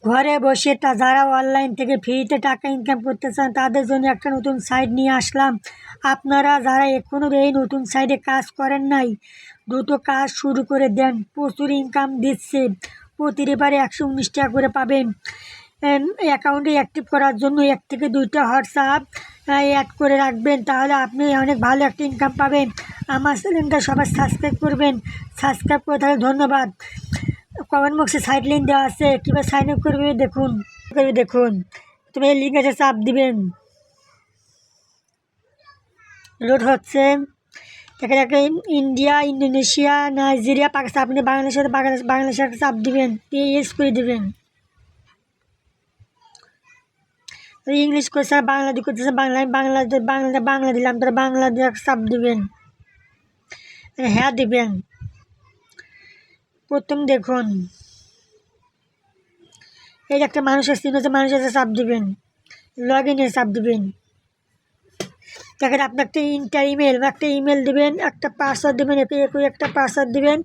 ঘরে বসে যারা অনলাইন থেকে ফ্রিতে টাকা ইনকাম করতে চান তাদের জন্য একটা নতুন সাইট নিয়ে আসলাম। আপনারা যারা এখনও এই নতুন সাইটে কাজ করেন নাই, দ্রুত কাজ শুরু করে দেন। প্রচুর ইনকাম দিচ্ছে, প্রতি রেফারে 119 টাকা করে পাবেন। অ্যাকাউন্টে অ্যাক্টিভ করার জন্য 1 থেকে 2টা হোয়াটসঅ্যাপ অ্যাড করে রাখবেন, তাহলে আপনি অনেক ভালো একটা ইনকাম পাবেন। আমার চ্যানেলটা সবাই সাবস্ক্রাইব করবেন। সাবস্ক্রাইব করে তাহলে ধন্যবাদ। কমেন্ট বক্সে সাইট লিঙ্ক দেওয়া আছে, কীভাবে সাইন আপ করবে দেখুন। তুমি এই লিঙ্ক আছে, চাপ দিবেন। লোড হচ্ছে। এখানে একটা ইন্ডিয়া, ইন্দোনেশিয়া, নাইজেরিয়া, পাকিস্তান। আপনি বাংলাদেশের একটা চাপ দিবেন, ইউজ করে দেবেন। ইংলিশ করছে, বাংলা দিয়ে করতেছে, বাংলা দিলাম, তারা বাংলা দিয়ে চাপ দিবেন, হ্যাঁ দিবেন। প্রথম দেখুন এই যে একটা মানুষের চিহ্ন আছে, মানুষের চাপ দিবেন, লগ ইনে চাপ দিবেন। দেখেন আপনি একটা ইমেল দেবেন, একটা পাসওয়ার্ড দেবেন, একটা পাসওয়ার্ড দেবেন,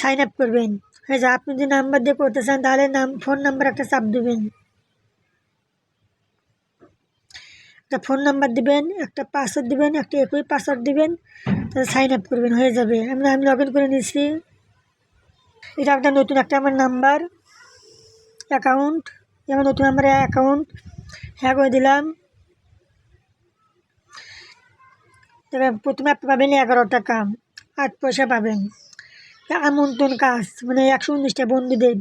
সাইন আপ করবেন। হ্যাঁ, আপনি যদি নাম্বার দিয়ে করতে চান তাহলে ফোন নাম্বার একটা চাপ দেবেন, একটা ফোন নাম্বার দিবেন, একটা পাসওয়ার্ড দিবেন, একটা পাসওয়ার্ড দিবেন, তাহলে সাইন আপ করবেন, হয়ে যাবে। আমি লগ ইন করে নিচ্ছি। এটা একটা নতুন আমার নাম্বার অ্যাকাউন্ট, যেমন নতুন আমার অ্যাকাউন্ট হ্যাঁ করে দিলাম। তবে প্রথমে আপনি পাবেন 11 টাকা 8 পয়সা পাবেন। আমন্ত্রণ কাজ, মানে 119টা বন্ধুদের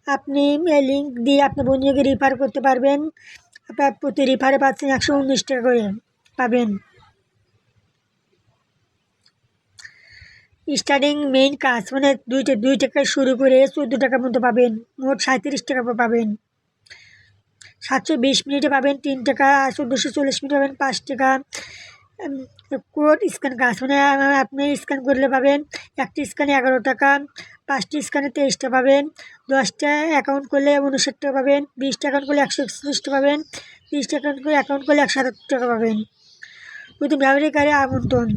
আপনি এই লিঙ্ক দিয়ে আপনার বন্ধুকে রেফার করতে পারবেন। আপনার প্রতি রেফারে পাচ্ছেন 119 টাকা করে পাবেন। স্টার্টিং মেইন কাজ, মানে 2 টাকায় শুরু করে 14 টাকার মতো পাবেন, মোট 37 টাকা পাবেন। 720 মিনিটে পাবেন 3 টাকা, 1440 মিনিটে পাবেন 5 টাকা। কোড স্ক্যান কাজ, মানে আপনি স্ক্যান করলে পাবেন, একটা স্ক্যানে 11 টাকা, 5টি স্ক্যানে 23 টাকা পাবেন, 10টা অ্যাকাউন্ট করলে 59 টাকা পাবেন, 20টা অ্যাকাউন্ট করলে 161 টাকা পাবেন, 30টা অ্যাকাউন্ট করলে 178 টাকা পাবেন। প্রতি ব্যবহারকারী আমন্ত্রণ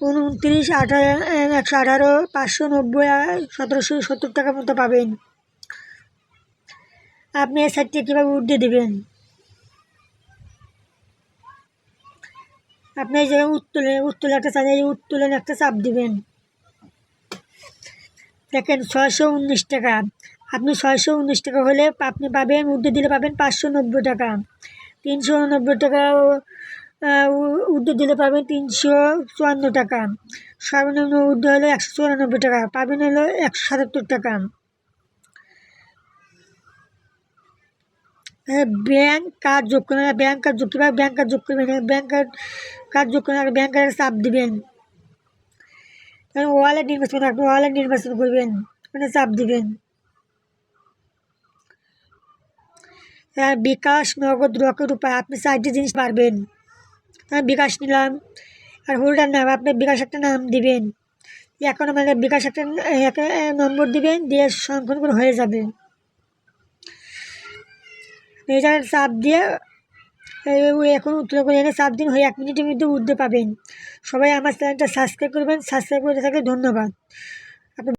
29, 118, 590, 1770 টাকার মতো পাবেন। আপনি এই সাইটটি কীভাবে উঠতে দেবেন, আপনি এই জায়গায় উত্তোলন একটা চাপ দিবেন। দেখেন 619 টাকা, আপনি 619 টাকা হলে আপনি পাবেন, উর্ধে দিলে পাবেন 590 টাকা, 389 টাকা উর্ধে দিলে পাবেন 354 টাকা, সর্বনিম্ন উর্ধে হলো 194 টাকা, পাবেন হলো 177 টাকা। ব্যাংক কার্ড যোগ করবেন, কীভাবে ব্যাংক কার্ড যোগ করবেন, ব্যাংক কার্ড যোগ করবেন, ব্যাংক কার্ডের চাপ দিবেন। ওয়ালেট নির্বাচন করবেন, মানে চাপ দিবেন। বিকাশ, নগদ, রকেট উপায়, আপনি 4টি জিনিস পারবেন। বিকাশ নিলাম, আর হোল্ডার নাম, আপনি বিকাশ একটা নাম দিবেন, এখন আমাদের বিকাশ একটা নম্বর দিবেন, দিয়ে সংরক্ষণ করে হয়ে যাবে। এই জায়গায় চাপ দিয়ে এখন উত্তর করে এনে চাপ দিন, হয়ে 1 মিনিটের মধ্যে উঠতে পাবেন। সবাই আমার চ্যানেলটা সাবস্ক্রাইব করবেন, সাবস্ক্রাইব করে থাকলে ধন্যবাদ।